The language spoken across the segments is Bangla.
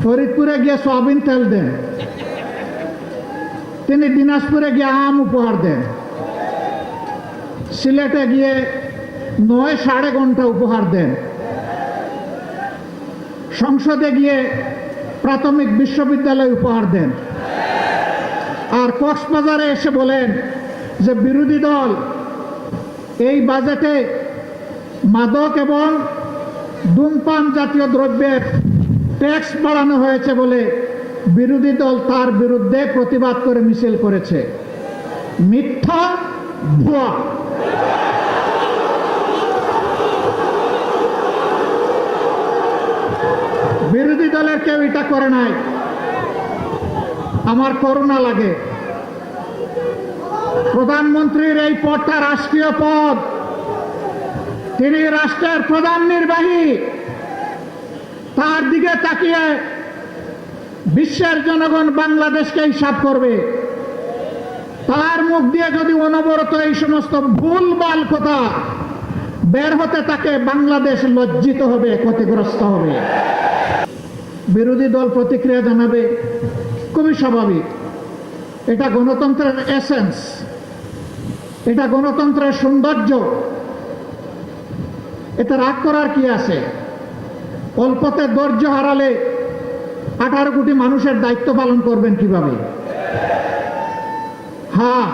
ফরিদপুরে গিয়ে সয়াবিন তেল দেন, তিনি দিনাজপুরে গিয়ে আম উপহার দেন, সিলেটে গিয়ে ৯.৫ ঘন্টা উপহার দেন, সংসদে গিয়ে প্রাথমিক বিশ্ববিদ্যালয় উপহার দেন, আর কক্সবাজারে এসে বলেন যে বিরোধী দল এই বাজেটে মাদক এবং ধূমপান জাতীয় দ্রব্যের ট্যাক্স বাড়ানো হয়েছে বলে বিরোধী দল তার বিরুদ্ধে প্রতিবাদ করে মিছিল করেছে। মিথ্যা, ভুয়া। বিরোধী দলের কেউ এটা করে নাই। আমার করুণা লাগে, প্রধানমন্ত্রীর এই পদটা রাষ্ট্রীয় পদ, তিনি রাষ্ট্রের প্রধান নির্বাহী, তার দিকে তাকিয়ে বিশ্বের জনগণ বাংলাদেশকে হিসাব করবে। তার মুখ দিয়ে যদি অনবরত এই সমস্ত ভুলভাল কথা বের হতে থাকে, বাংলাদেশ লজ্জিত হবে, ক্ষতিগ্রস্ত হবে। বিরোধী দল প্রতিক্রিয়া জানাবে, খুবই স্বাভাবিক। এটা গণতন্ত্রের এসেন্স, এটা গণতন্ত্রের সৌন্দর্য। এতে রাগ করার কি আছে? অল্পতে ধৈর্য হারালে 18 কোটি মানুষের দায়িত্ব পালন করবেন কিভাবে? হ্যাঁ,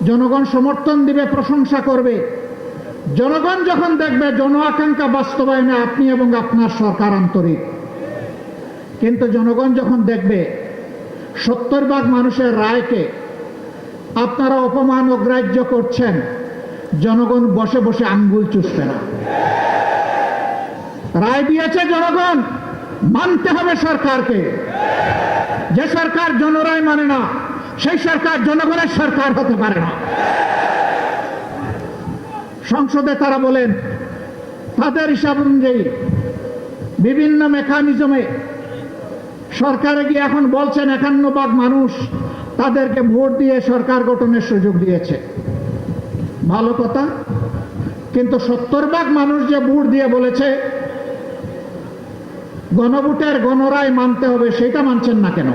জনগণ সমর্থন দিবে, প্রশংসা করবে। জনগণ যখন দেখবে জন আকাঙ্ক্ষা বাস্তবায়নে আপনি এবং আপনার সরকার আন্তরিক। কিন্তু জনগণ যখন দেখবে 70% মানুষের রায়কে আপনারা অপমান অগ্রাহ্য করছেন, জনগণ বসে বসে আঙ্গুল চুষবে না। রায় দিয়েছে জনগণ, মানতে হবে সরকারকে। যে সরকার জনরায় মানে না, সেই সরকার জনগণের সরকার হতে পারে না। সংসদে তারা বলেন তাদের হিসাব অনুযায়ী বিভিন্ন মেকানিজমে সরকারে গিয়ে এখন বলছেন 51% মানুষ তাদেরকে ভোট দিয়ে সরকার গঠনের সুযোগ দিয়েছে। ভালো কথা, কিন্তু 70% মানুষ যে ভোট দিয়ে বলেছে গণভোটের গণরায় মানতে হবে, সেটা মানছেন না কেন?